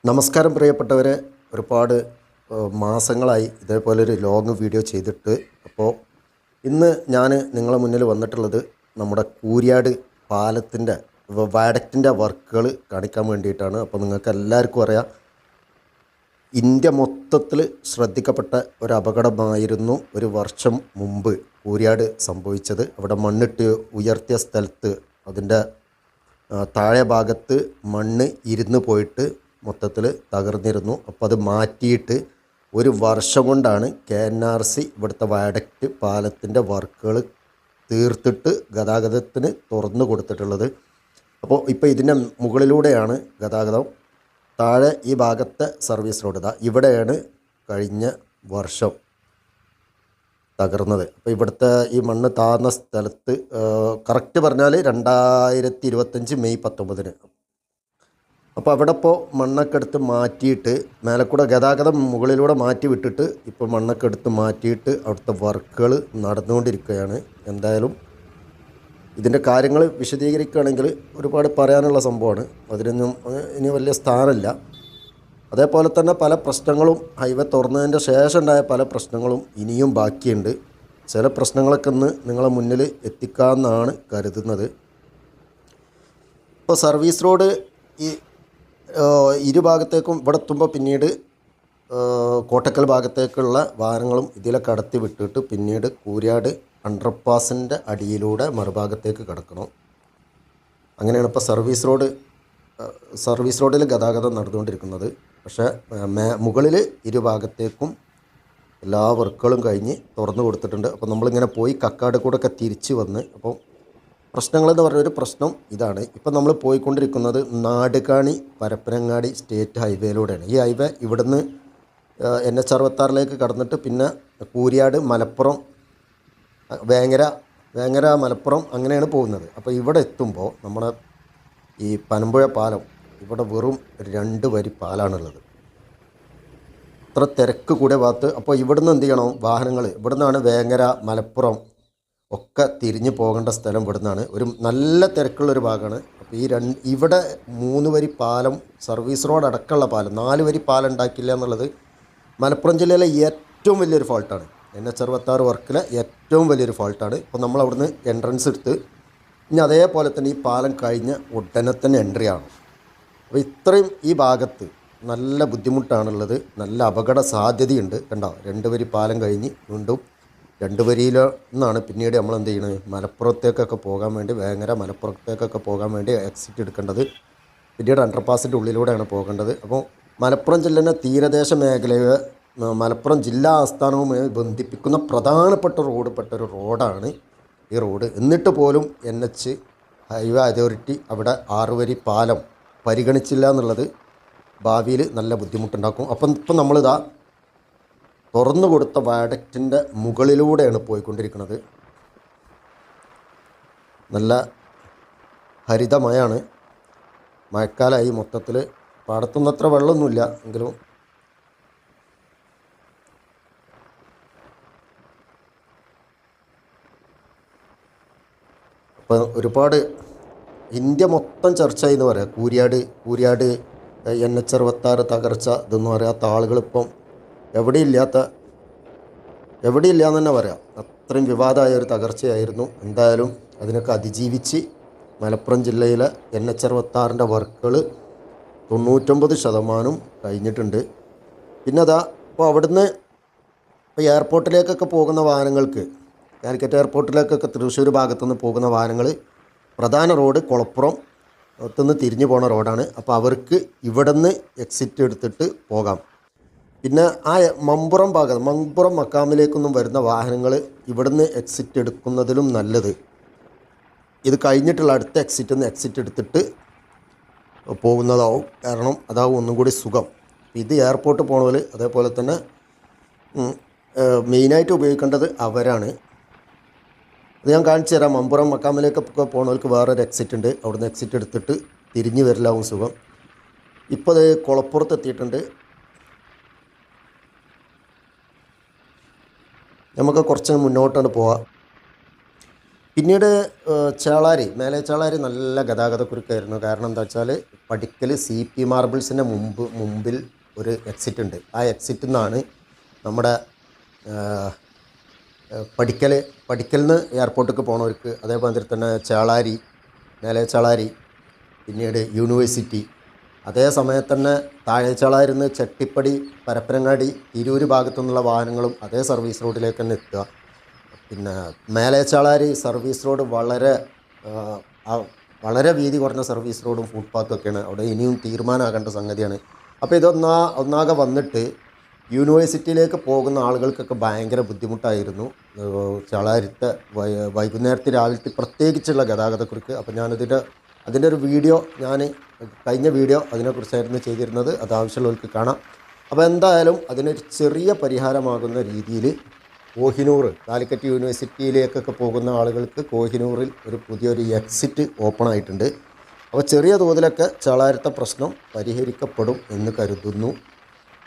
നമസ്കാരം പ്രിയപ്പെട്ടവരെ, ഒരുപാട് മാസങ്ങളായി ഇതേപോലൊരു ലോങ് വീഡിയോ ചെയ്തിട്ട്. അപ്പോൾ ഇന്ന് ഞാൻ നിങ്ങളെ മുന്നിൽ വന്നിട്ടുള്ളത് നമ്മുടെ കൂരിയാട് പാലത്തിൻ്റെ വയഡക്റ്റിൻ്റെ വർക്കുകൾ കാണിക്കാൻ വേണ്ടിയിട്ടാണ്. അപ്പോൾ നിങ്ങൾക്ക് എല്ലാവർക്കും അറിയാം, ഇന്ത്യ മൊത്തത്തിൽ ശ്രദ്ധിക്കപ്പെട്ട ഒരു അപകടമായിരുന്നു ഒരു വർഷം മുമ്പ് കൂരിയാട് സംഭവിച്ചത്. അവിടെ മണ്ണിട്ട് ഉയർത്തിയ സ്ഥലത്ത് അതിൻ്റെ താഴെ ഭാഗത്ത് മണ്ണ് ഇരുന്ന് പോയിട്ട് മൊത്തത്തിൽ തകർന്നിരുന്നു. അപ്പോൾ അത് മാറ്റിയിട്ട് ഒരു വർഷം കൊണ്ടാണ് KNRC ഇവിടുത്തെ വയഡക്റ്റ് പാലത്തിൻ്റെ വർക്കുകൾ തീർത്തിട്ട് ഗതാഗതത്തിന് തുറന്നു കൊടുത്തിട്ടുള്ളത്. അപ്പോൾ ഇപ്പോൾ ഇതിൻ്റെ മുകളിലൂടെയാണ് ഗതാഗതം. താഴെ ഈ ഭാഗത്തെ സർവീസ് റോഡ് ഇവിടെയാണ് കഴിഞ്ഞ വർഷം തകർന്നത്. അപ്പോൾ ഇവിടുത്തെ ഈ മണ്ണ് താഴ്ന്ന സ്ഥലത്ത് കറക്റ്റ് പറഞ്ഞാൽ 2025 മെയ് 19. അപ്പോൾ അവിടെ ഇപ്പോൾ മണ്ണൊക്കെ എടുത്ത് മാറ്റിയിട്ട് മേലെക്കൂടെ ഗതാഗതം മുകളിലൂടെ മാറ്റി വിട്ടിട്ട് ഇപ്പോൾ മണ്ണൊക്കെ എടുത്ത് മാറ്റിയിട്ട് അവിടുത്തെ വർക്കുകൾ നടന്നുകൊണ്ടിരിക്കുകയാണ്. എന്തായാലും ഇതിൻ്റെ കാര്യങ്ങൾ വിശദീകരിക്കുകയാണെങ്കിൽ ഒരുപാട് പറയാനുള്ള സംഭവമാണ്. അതിനൊന്നും ഇനി വലിയ സ്ഥാനമില്ല. അതേപോലെ തന്നെ പല പ്രശ്നങ്ങളും ഹൈവേ തുറന്നതിൻ്റെ ശേഷം ഉണ്ടായ പല പ്രശ്നങ്ങളും ഇനിയും ബാക്കിയുണ്ട്. ചില പ്രശ്നങ്ങളൊക്കെ ഇന്ന് നിങ്ങളെ മുന്നിൽ എത്തിക്കാമെന്നാണ് കരുതുന്നത്. ഇപ്പോൾ സർവീസ് റോഡ് ഈ ഇരുഭാഗത്തേക്കും ഇവിടെ എത്തുമ്പോൾ പിന്നീട് കോട്ടക്കൽ ഭാഗത്തേക്കുള്ള വാഹനങ്ങളും ഇതിലെ കടത്തി വിട്ടിട്ട് പിന്നീട് കൂരിയാട് അണ്ടർപാസിൻ്റെ അടിയിലൂടെ മറുഭാഗത്തേക്ക് കടക്കണം. അങ്ങനെയാണ് ഇപ്പോൾ സർവീസ് റോഡിൽ ഗതാഗതം നടന്നുകൊണ്ടിരിക്കുന്നത്. പക്ഷേ മുകളിൽ ഇരുഭാഗത്തേക്കും എല്ലാ വർക്കുകളും കഴിഞ്ഞ് തുറന്നു കൊടുത്തിട്ടുണ്ട്. അപ്പോൾ നമ്മളിങ്ങനെ പോയി കക്കാട് കൂടെ ഒക്കെ തിരിച്ച് വന്ന്, അപ്പോൾ പ്രശ്നങ്ങളെന്ന് പറഞ്ഞൊരു പ്രശ്നം ഇതാണ്. ഇപ്പം നമ്മൾ പോയിക്കൊണ്ടിരിക്കുന്നത് നാടുകാണി പരപ്പനങ്ങാടി സ്റ്റേറ്റ് ഹൈവേയിലൂടെയാണ്. ഈ ഹൈവേ ഇവിടുന്ന് NH66 കടന്നിട്ട് പിന്നെ കൂരിയാട് മലപ്പുറം വേങ്ങര മലപ്പുറം അങ്ങനെയാണ് പോകുന്നത്. അപ്പോൾ ഇവിടെ എത്തുമ്പോൾ നമ്മുടെ ഈ പനമ്പുഴ പാലം ഇവിടെ വെറും 2 വരി പാലാണുള്ളത്. ഇത്ര തിരക്ക് കൂടിയ ഭാഗത്ത്. അപ്പോൾ ഇവിടുന്ന് എന്ത് ചെയ്യണം, വാഹനങ്ങൾ ഇവിടുന്നാണ് വേങ്ങര മലപ്പുറം ഒക്കെ തിരിഞ്ഞ് പോകേണ്ട സ്ഥലം ഇവിടുന്നാണ്. ഒരു നല്ല തിരക്കുള്ളൊരു ഭാഗമാണ്. അപ്പോൾ ഇവിടെ 3 വരി പാലം, സർവീസ് റോഡ് അടക്കമുള്ള പാലം, 4 വരി പാലം ഉണ്ടാക്കില്ല എന്നുള്ളത് മലപ്പുറം ജില്ലയിലെ ഏറ്റവും വലിയൊരു ഫോൾട്ടാണ്. NH66 വർക്കിലെ ഏറ്റവും വലിയൊരു ഫോൾട്ടാണ്. ഇപ്പോൾ നമ്മൾ അവിടുന്ന് എൻട്രൻസ് എടുത്ത് ഇനി അതേപോലെ തന്നെ ഈ പാലം കഴിഞ്ഞ് ഉടനെ തന്നെ എൻട്രി ആണ്. അപ്പോൾ ഇത്രയും ഈ ഭാഗത്ത് നല്ല ബുദ്ധിമുട്ടാണുള്ളത്. നല്ല അപകട സാധ്യതയുണ്ട്. കണ്ടോ, 2 വരി പാലം കഴിഞ്ഞ് വീണ്ടും 2 വരിയിൽ നിന്നാണ് പിന്നീട് നമ്മൾ എന്ത് ചെയ്യണത്, മലപ്പുറത്തേക്കൊക്കെ പോകാൻ വേണ്ടി, വേങ്ങര മലപ്പുറത്തേക്കൊക്കെ പോകാൻ വേണ്ടി എക്സിറ്റ് എടുക്കേണ്ടത്. പിന്നീട് അണ്ടർപാസിൻ്റെ ഉള്ളിലൂടെയാണ് പോകേണ്ടത്. അപ്പോൾ മലപ്പുറം ജില്ലയുടെ തീരദേശ മേഖലയെ മലപ്പുറം ജില്ലാ ആസ്ഥാനവുമായി ബന്ധിപ്പിക്കുന്ന പ്രധാനപ്പെട്ട ഒരു റോഡാണ് ഈ റോഡ്. എന്നിട്ട് പോലും NH ഹൈവേ അതോറിറ്റി അവിടെ 6 വരി പാലം പരിഗണിച്ചില്ല എന്നുള്ളത് ഭാവിയിൽ നല്ല ബുദ്ധിമുട്ടുണ്ടാക്കും. ഇപ്പം നമ്മളിതാ തുറന്നു കൊടുത്ത വയഡക്റ്റിൻ്റെ മുകളിലൂടെയാണ് പോയിക്കൊണ്ടിരിക്കുന്നത്. നല്ല ഹരിതമയാണ്. മഴക്കാലമായി മൊത്തത്തിൽ. പാടത്തൊന്നും അത്ര വെള്ളമൊന്നുമില്ല എങ്കിലും ഇപ്പം ഒരുപാട് ഇന്ത്യ മൊത്തം ചർച്ചയായി എന്ന് പറയാം. കൂരിയാട് NH66 തകർച്ച ഇതൊന്നും അറിയാത്ത ആളുകളിപ്പം എവിടെയില്ലാന്ന് തന്നെ പറയാം. അത്രയും വിവാദമായ ഒരു തകർച്ചയായിരുന്നു. എന്തായാലും അതിനൊക്കെ അതിജീവിച്ച് മലപ്പുറം ജില്ലയിലെ NH66 വർക്കുകൾ 99% കഴിഞ്ഞിട്ടുണ്ട്. പിന്നെ ഇപ്പോൾ അവിടുന്ന് ഇപ്പോൾ എയർപോർട്ടിലേക്കൊക്കെ പോകുന്ന വാഹനങ്ങൾക്ക്, കാലിക്കറ്റ് എയർപോർട്ടിലേക്കൊക്കെ തൃശ്ശൂർ ഭാഗത്തുനിന്ന് പോകുന്ന വാഹനങ്ങൾ പ്രധാന റോഡ് കുളപ്പുറം ത്തുനിന്ന് തിരിഞ്ഞു പോകുന്ന റോഡാണ്. അപ്പോൾ അവർക്ക് ഇവിടുന്ന് എക്സിറ്റ് എടുത്തിട്ട് പോകാം. പിന്നെ ആ മമ്പുറം മക്കാമിലേക്കൊന്നും വരുന്ന വാഹനങ്ങൾ ഇവിടുന്ന് എക്സിറ്റ് എടുക്കുന്നതിലും നല്ലത് ഇത് കഴിഞ്ഞിട്ടുള്ള അടുത്ത എക്സിറ്റ് എടുത്തിട്ട് പോകുന്നതാവും. കാരണം അതാവും ഒന്നും കൂടി സുഖം. ഇത് എയർപോർട്ട് പോണവർ അതേപോലെ തന്നെ മെയിനായിട്ട് ഉപയോഗിക്കേണ്ടത് അവരാണ്. അത് ഞാൻ കാണിച്ചു തരാം. മമ്പുറം മക്കാമിലേക്കൊക്കെ പോണവർക്ക് വേറൊരു എക്സിറ്റ് ഉണ്ട്. അവിടുന്ന് എക്സിറ്റ് എടുത്തിട്ട് തിരിഞ്ഞ് വരലാവും സുഖം. ഇപ്പോൾ അത് കുളപ്പുറത്ത് എത്തിയിട്ടുണ്ട്. നമുക്ക് കുറച്ച് മുന്നോട്ടാണ് പോവുക. പിന്നീട് ചേളാരി മേലെ ചേളാരി നല്ല ഗതാഗതക്കുരുക്കായിരുന്നു. കാരണം എന്താ വെച്ചാൽ പഠിക്കൽ CP മാർബിൾസിൻ്റെ മുമ്പിൽ ഒരു എക്സിറ്റ് ഉണ്ട്. ആ എക്സിറ്റിൽ നിന്നാണ് നമ്മുടെ പഠിക്കൽ നിന്ന് എയർപോർട്ടിലേക്ക് പോണവർക്ക്, അതേമാതിരി തന്നെ ചേളാരി, മേലെ ചേളാരി, പിന്നീട് യൂണിവേഴ്സിറ്റി, അതേ സമയത്ത് തന്നെ താഴെ ചേളാരിന്ന് ചെട്ടിപ്പടി, പരപ്പനങ്ങാടി, തിരൂർ ഭാഗത്തു നിന്നുള്ള വാഹനങ്ങളും അതേ സർവീസ് റോഡിലേക്ക് തന്നെ എത്തുക. പിന്നെ മേലേച്ചാളാരി സർവീസ് റോഡ് വളരെ വീതി കുറഞ്ഞ സർവീസ് റോഡും ഫുട്പാത്തും ഒക്കെയാണ്. അവിടെ ഇനിയും തീരുമാനമാകേണ്ട സംഗതിയാണ്. അപ്പോൾ ഒന്നാകെ വന്നിട്ട് യൂണിവേഴ്സിറ്റിയിലേക്ക് പോകുന്ന ആളുകൾക്കൊക്കെ ഭയങ്കര ബുദ്ധിമുട്ടായിരുന്നു. ചളാരിത്തെ വൈകുന്നേരത്തെ രാവിലത്തെ പ്രത്യേകിച്ചുള്ള ഗതാഗതക്കുറിച്ച്. അപ്പോൾ അതിൻ്റെ ഒരു വീഡിയോ കഴിഞ്ഞ വീഡിയോ അതിനെക്കുറിച്ചായിരുന്നു ചെയ്തിരുന്നത്. അത് ആവശ്യമുള്ളവർക്ക് കാണാം. അപ്പോൾ എന്തായാലും അതിനൊരു ചെറിയ പരിഹാരമാകുന്ന രീതിയിൽ കോഹിനൂർ, കാലിക്കറ്റ് യൂണിവേഴ്സിറ്റിയിലേക്കൊക്കെ പോകുന്ന ആളുകൾക്ക് കോഹിനൂറിൽ പുതിയൊരു എക്സിറ്റ് ഓപ്പൺ ആയിട്ടുണ്ട്. അപ്പോൾ ചെറിയ തോതിലൊക്കെ ചളാരത്തെ പ്രശ്നം പരിഹരിക്കപ്പെടും എന്ന് കരുതുന്നു.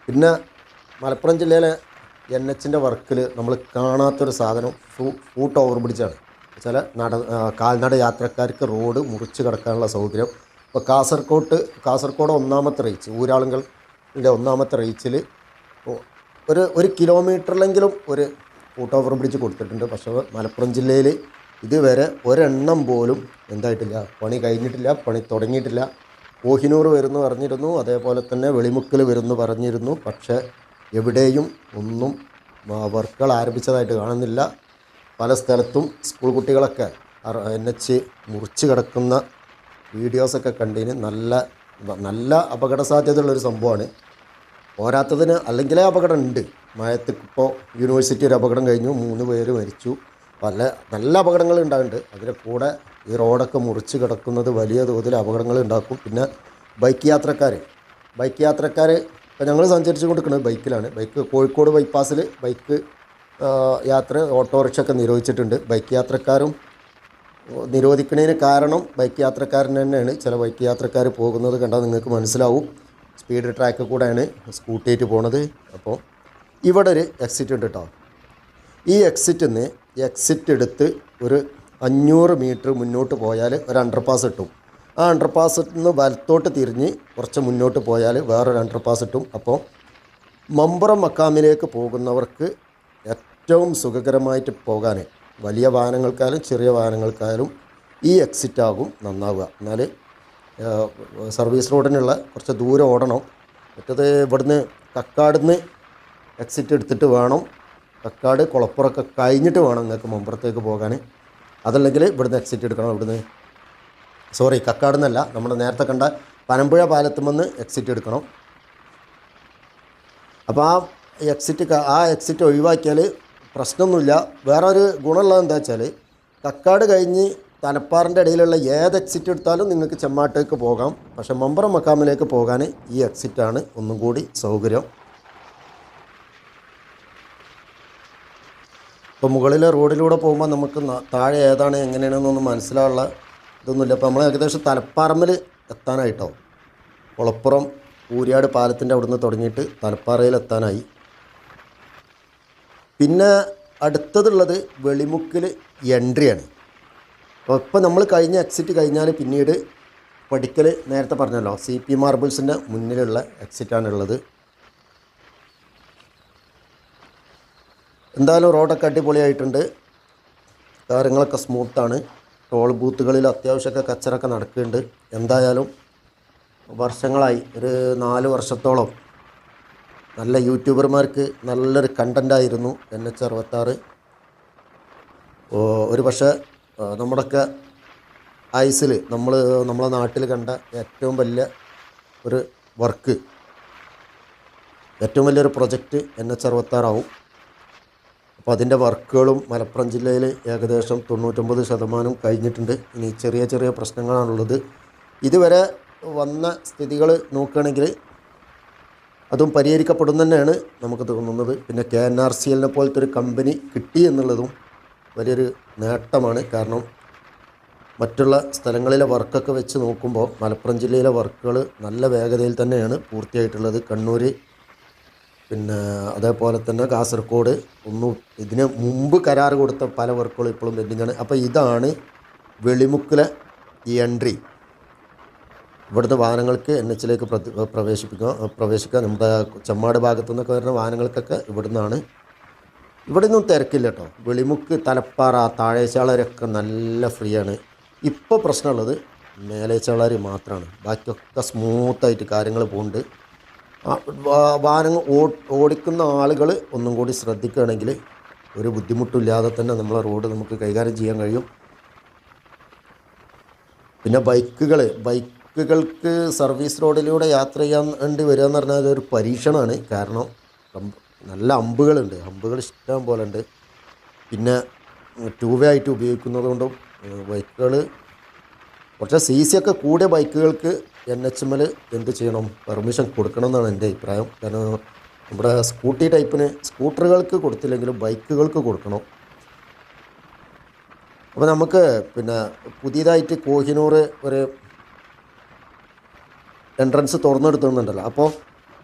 പിന്നെ മലപ്പുറം ജില്ലയിലെ NHൻ്റെ വർക്കിൽ നമ്മൾ കാണാത്തൊരു സാധനം ഫൂട്ട് ഓവർ ബ്രിഡ്ജാണ്. ചില കാൽനട യാത്രക്കാർക്ക് റോഡ് മുറിച്ച് കിടക്കാനുള്ള സൗകര്യം. ഇപ്പോൾ കാസർഗോഡ് ഒന്നാമത്തെ റീച്ച്, ഊരാളുകളുടെ ഒന്നാമത്തെ റീച്ചിൽ ഒരു കിലോമീറ്ററിലെങ്കിലും ഒരു ഫൂട്ട് ഓവർ ബ്രിഡ്ജ് കൊടുത്തിട്ടുണ്ട്. പക്ഷേ മലപ്പുറം ജില്ലയിൽ ഇതുവരെ ഒരെണ്ണം പോലും എന്തായിട്ടില്ല, പണി കഴിഞ്ഞിട്ടില്ല, പണി തുടങ്ങിയിട്ടില്ല. കോഹിനൂർ വരുന്നു പറഞ്ഞിരുന്നു, അതേപോലെ തന്നെ വെളിമുക്കിൽ വരുന്നു പറഞ്ഞിരുന്നു. പക്ഷേ എവിടെയും ഒന്നും വർക്കുകൾ ആരംഭിച്ചതായിട്ട് കാണുന്നില്ല. പല സ്ഥലത്തും സ്കൂൾ കുട്ടികളൊക്കെ NH മുറിച്ച് കിടക്കുന്ന വീഡിയോസൊക്കെ കണ്ടതിന് നല്ല അപകട സാധ്യതയുള്ളൊരു സംഭവമാണ്. പോരാത്തതിന് അല്ലെങ്കിലേ അപകടം ഉണ്ട്. മഴത്ത് ഇപ്പോൾ യൂണിവേഴ്സിറ്റി ഒരു അപകടം കഴിഞ്ഞു, 3 പേര് മരിച്ചു. നല്ല അപകടങ്ങൾ ഉണ്ടാകുന്നുണ്ട്. അതിൻ്റെ കൂടെ ഈ റോഡൊക്കെ മുറിച്ച് കിടക്കുന്നത് വലിയ തോതിൽ അപകടങ്ങൾ ഉണ്ടാക്കും. പിന്നെ ബൈക്ക് യാത്രക്കാർ ഇപ്പോൾ ഞങ്ങൾ സഞ്ചരിച്ചു കൊടുക്കുന്നത് ബൈക്കിലാണ്. കോഴിക്കോട് ബൈപ്പാസിൽ ബൈക്ക് യാത്ര ഓട്ടോറിക്ഷ ഒക്കെ നിരോധിച്ചിട്ടുണ്ട്. ബൈക്ക് യാത്രക്കാരും നിരോധിക്കുന്നതിന് കാരണം ബൈക്ക് യാത്രക്കാരൻ തന്നെയാണ്. ചില ബൈക്ക് യാത്രക്കാർ പോകുന്നത് കണ്ടാൽ നിങ്ങൾക്ക് മനസ്സിലാവും. സ്പീഡ് ട്രാക്ക് കൂടെയാണ് സ്കൂട്ടിയായിട്ട് പോണത്. അപ്പോൾ ഇവിടെ ഒരു എക്സിറ്റ് ഉണ്ട് കേട്ടോ. ഈ എക്സിറ്റ് എടുത്ത് ഒരു 500 മീറ്റർ മുന്നോട്ട് പോയാൽ ഒരു അണ്ടർപാസ് കിട്ടും. ആ അണ്ടർപാസിൽ നിന്ന് വലത്തോട്ട് തിരിഞ്ഞ് കുറച്ച് മുന്നോട്ട് പോയാൽ വേറൊരു അണ്ടർപാസ് കിട്ടും. അപ്പോൾ മമ്പുറം മക്കാമിലേക്ക് പോകുന്നവർക്ക് ഏറ്റവും സുഖകരമായിട്ട് പോകാൻ വലിയ വാഹനങ്ങൾക്കായാലും ചെറിയ വാഹനങ്ങൾക്കായാലും ഈ എക്സിറ്റ് ആകും നന്നാവുക. എന്നാൽ സർവീസ് റോഡിനുള്ള കുറച്ച് ദൂരം ഓടണം. മറ്റത് ഇവിടുന്ന് കക്കാടിന്ന് എക്സിറ്റ് എടുത്തിട്ട് വേണം, കക്കാട് കുളപ്പുറമൊക്കെ കഴിഞ്ഞിട്ട് വേണം നിങ്ങൾക്ക് മമ്പുറത്തേക്ക് പോകാൻ. അതല്ലെങ്കിൽ ഇവിടുന്ന് എക്സിറ്റ് എടുക്കണം. കക്കാട് നിന്നല്ല, നമ്മൾ നേരത്തെ കണ്ട പനമ്പുഴ പാലത്തുമെന്ന് എക്സിറ്റ് എടുക്കണം. അപ്പോൾ ആ എക്സിറ്റ് ഒഴിവാക്കിയാൽ പ്രശ്നമൊന്നുമില്ല. വേറൊരു ഗുണമുള്ളത് എന്താ വെച്ചാൽ കക്കാട് കഴിഞ്ഞ് തലപ്പാറിൻ്റെ ഇടയിലുള്ള ഏത് എക്സിറ്റ് എടുത്താലും നിങ്ങൾക്ക് ചെമ്മാട്ടേക്ക് പോകാം. പക്ഷേ മമ്പുറം മക്കാമിലേക്ക് പോകാൻ ഈ എക്സിറ്റാണ് ഒന്നും കൂടി സൗകര്യം. ഇപ്പോൾ മുകളിലെ റോഡിലൂടെ പോകുമ്പോൾ നമുക്ക് താഴെ ഏതാണ് എങ്ങനെയാണെന്നൊന്നും മനസ്സിലാനുള്ള ഇതൊന്നുമില്ല. അപ്പോൾ നമ്മൾ ഏകദേശം തലപ്പാറമ്മിൽ എത്താനായിട്ടോ. കുളപ്പുറം ഊരിയാട് പാലത്തിൻ്റെ അവിടുന്ന് തുടങ്ങിയിട്ട് തലപ്പാറയിൽ എത്താനായി. പിന്നെ അടുത്തതുള്ളത് വെളിമുക്കിൽ എൻട്രിയാണ്. അപ്പോൾ ഇപ്പം നമ്മൾ കഴിഞ്ഞ എക്സിറ്റ് കഴിഞ്ഞാൽ പിന്നീട് പഠിക്കൽ നേരത്തെ പറഞ്ഞല്ലോ CP മാർബിൾസിൻ്റെ മുന്നിലുള്ള എക്സിറ്റാണുള്ളത്. എന്തായാലും റോഡൊക്കെ അടിപൊളിയായിട്ടുണ്ട്, കാര്യങ്ങളൊക്കെ സ്മൂത്താണ്. ടോൾ ബൂത്തുകളിൽ അത്യാവശ്യമൊക്കെ കച്ചറൊക്കെ നടക്കുന്നുണ്ട്. എന്തായാലും വർഷങ്ങളായി, ഒരു 4 വർഷത്തോളം നല്ല യൂട്യൂബർമാർക്ക് നല്ലൊരു കണ്ടൻ്റായിരുന്നു NH66. ഒരു പക്ഷേ നമ്മുടെയൊക്കെ ഐസിൽ നമ്മളെ നാട്ടിൽ കണ്ട ഏറ്റവും വലിയ ഒരു വർക്ക്, ഏറ്റവും വലിയൊരു പ്രൊജക്റ്റ് NH66 ആവും. അപ്പോൾ അതിൻ്റെ വർക്കുകളും മലപ്പുറം ജില്ലയിൽ ഏകദേശം 99% കഴിഞ്ഞിട്ടുണ്ട്. ഇനി ചെറിയ ചെറിയ പ്രശ്നങ്ങളാണുള്ളത്. ഇതുവരെ വന്ന സ്ഥിതികൾ നോക്കുകയാണെങ്കിൽ അതും പരിഹരിക്കപ്പെടും തന്നെയാണ് നമുക്ക് തോന്നുന്നത്. പിന്നെ KNRCL പോലത്തെ ഒരു കമ്പനി കിട്ടി എന്നുള്ളതും വലിയൊരു നേട്ടമാണ്. കാരണം മറ്റുള്ള സ്ഥലങ്ങളിലെ വർക്കൊക്കെ വെച്ച് നോക്കുമ്പോൾ മലപ്പുറം ജില്ലയിലെ വർക്കുകൾ നല്ല വേഗതയിൽ തന്നെയാണ് പൂർത്തിയായിട്ടുള്ളത്. കണ്ണൂർ പിന്നെ അതേപോലെ തന്നെ കാസർഗോഡ് ഒന്നും ഇതിന് മുമ്പ് കരാർ കൊടുത്ത പല വർക്കുകളും ഇപ്പോഴും പെൻഡിങ്ങാണ്. അപ്പോൾ ഇതാണ് വെളിമുക്കിലെ ഈ എൻട്രി. ഇവിടുത്തെ വാഹനങ്ങൾക്ക് NH ലേക്ക് പ്രവേശിക്കുക. നമ്മുടെ ചെമ്മാട് ഭാഗത്തു നിന്നൊക്കെ വരുന്ന വാഹനങ്ങൾക്കൊക്കെ ഇവിടുന്നാണ്. ഇവിടെ നിന്നും തിരക്കില്ല കേട്ടോ. വെളിമുക്ക്, തലപ്പാറ, താഴേച്ചാളരൊക്കെ നല്ല ഫ്രീ ആണ്. ഇപ്പോൾ പ്രശ്നമുള്ളത് മേലേച്ചാളർ മാത്രമാണ്. ബാക്കിയൊക്കെ സ്മൂത്തായിട്ട് കാര്യങ്ങൾ പോകുന്നുണ്ട്. വാഹനങ്ങൾ ഓടിക്കുന്ന ആളുകൾ ഒന്നും കൂടി ശ്രദ്ധിക്കുകയാണെങ്കിൽ ഒരു ബുദ്ധിമുട്ടില്ലാതെ തന്നെ നമ്മളെ റോഡ് നമുക്ക് കൈകാര്യം ചെയ്യാൻ കഴിയും. പിന്നെ ബൈക്കുകൾക്ക് സർവീസ് റോഡിലൂടെ യാത്ര ചെയ്യാൻ വേണ്ടി വരിക എന്ന് പറഞ്ഞാൽ അതൊരു പരീക്ഷണമാണ്. കാരണം നല്ല ഹമ്പുകൾ ഇഷ്ടം പോലെ ഉണ്ട്. പിന്നെ 2 വേ ആയിട്ട് ഉപയോഗിക്കുന്നത് കൊണ്ടും ബൈക്കുകൾ കുറച്ച് CC ഒക്കെ കൂടിയ ബൈക്കുകൾക്ക് NH-മേൽ എന്ത് ചെയ്യണം, പെർമിഷൻ കൊടുക്കണം എന്നാണ് എൻ്റെ അഭിപ്രായം. കാരണം നമ്മുടെ സ്കൂട്ടി ടൈപ്പിന് സ്കൂട്ടറുകൾക്ക് കൊടുത്തില്ലെങ്കിലും ബൈക്കുകൾക്ക് കൊടുക്കണം. അപ്പോൾ നമുക്ക് പിന്നെ പുതിയതായിട്ട് കോഹിനൂർ ഒരു എൻട്രൻസ് തുറന്നെടുത്തുന്നുണ്ടല്ലോ. അപ്പോൾ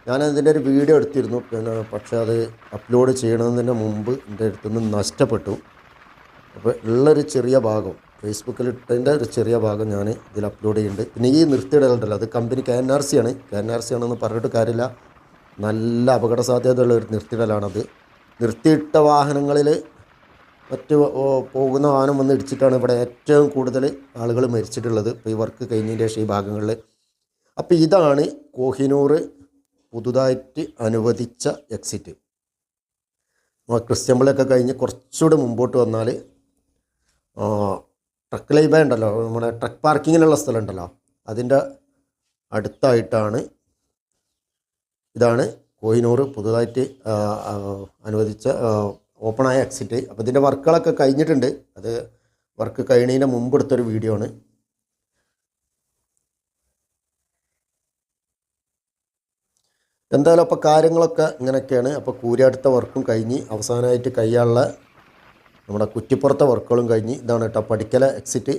ഞാനതിൻ്റെ ഒരു വീഡിയോ എടുത്തിരുന്നു. പിന്നെ പക്ഷേ അത് അപ്ലോഡ് ചെയ്യണതിന് മുമ്പ് എൻ്റെ അടുത്തുനിന്ന് നഷ്ടപ്പെട്ടു. അപ്പോൾ ഉള്ളൊരു ചെറിയ ഭാഗം ഫേസ്ബുക്കിൽ ഇട്ടതിൻ്റെ ഒരു ചെറിയ ഭാഗം ഞാൻ ഇതിൽ അപ്ലോഡ് ചെയ്യുന്നുണ്ട്. പിന്നെ ഈ നിർത്തിയിടലുണ്ടല്ലോ, അത് കമ്പനി KNRC ആണെന്ന് പറഞ്ഞിട്ട് കാര്യമില്ല. നല്ല അപകട സാധ്യതയുള്ള ഒരു നിർത്തിയിടലാണത്. നിർത്തിയിട്ട വാഹനങ്ങളിൽ മറ്റ് പോകുന്ന വാഹനം വന്ന് ഇടിച്ചിട്ടാണ് ഇവിടെ ഏറ്റവും കൂടുതൽ ആളുകൾ മരിച്ചിട്ടുള്ളത്. ഇപ്പോൾ ഈ വർക്ക് കഴിഞ്ഞതിൻ്റെ ശേഷം ഈ ഭാഗങ്ങളിൽ. അപ്പോൾ ഇതാണ് കോഹിനൂർ പുതുതായിട്ട് അനുവദിച്ച എക്സിറ്റ്. ക്രിസ്ത്യമ്പിളൊക്കെ കഴിഞ്ഞ് കുറച്ചുകൂടി മുമ്പോട്ട് വന്നാൽ ട്രക്ക് ലൈബ ഉണ്ടല്ലോ, നമ്മുടെ ട്രക്ക് പാർക്കിങ്ങിനുള്ള സ്ഥലം ഉണ്ടല്ലോ, അതിൻ്റെ അടുത്തായിട്ടാണ് ഇതാണ് കോഹിനൂർ പുതുതായിട്ട് അനുവദിച്ച ഓപ്പണായ എക്സിറ്റ്. അപ്പോൾ ഇതിൻ്റെ വർക്കുകളൊക്കെ കഴിഞ്ഞിട്ടുണ്ട്. അത് വർക്ക് കഴിയുന്നതിന് മുമ്പ് എടുത്തൊരു വീഡിയോ ആണ്. എന്തായാലും അപ്പോൾ കാര്യങ്ങളൊക്കെ ഇങ്ങനെയൊക്കെയാണ്. അപ്പോൾ കൂരിയാടുത്ത വർക്കും കഴിഞ്ഞ് അവസാനമായിട്ട് കഴിയാനുള്ള നമ്മുടെ കുറ്റിപ്പുറത്തെ വർക്കുകളും കഴിഞ്ഞ്. ഇതാണ് കേട്ടോ പഠിക്കൽ എക്സിറ്റ്.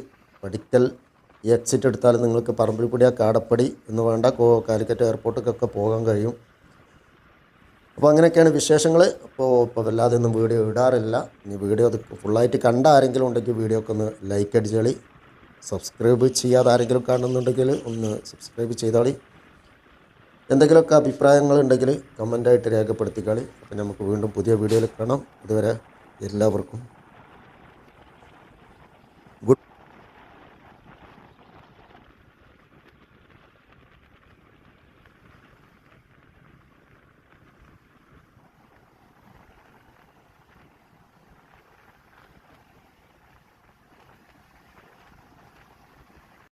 ഈ എക്സിറ്റ് എടുത്താൽ നിങ്ങൾക്ക് പറമ്പിൽപ്പടിയ കാടപ്പടി എന്ന് വേണ്ട കാലിക്കറ്റ് എയർപോർട്ടിലേക്കൊക്കെ പോകാൻ കഴിയും. അപ്പോൾ അങ്ങനെയൊക്കെയാണ് വിശേഷങ്ങൾ. ഇപ്പോൾ വല്ലാതെ ഒന്നും വീഡിയോ ഇടാറില്ല. ഇനി വീഡിയോ അത് ഫുള്ളായിട്ട് കണ്ട ആരെങ്കിലും ഉണ്ടെങ്കിൽ വീഡിയോ ഒക്കെ ഒന്ന് ലൈക്ക് അടിച്ചാളി. സബ്സ്ക്രൈബ് ചെയ്യാതെ ആരെങ്കിലും കാണുന്നുണ്ടെങ്കിൽ ഒന്ന് സബ്സ്ക്രൈബ് ചെയ്താളി. എന്തെങ്കിലുമൊക്കെ അഭിപ്രായങ്ങളുണ്ടെങ്കിൽ കമൻ്റായിട്ട് രേഖപ്പെടുത്തിക്കാളി. അപ്പോൾ നമുക്ക് വീണ്ടും പുതിയ വീഡിയോയിൽ കാണാം. ഇതുവരെ എല്ലാവർക്കും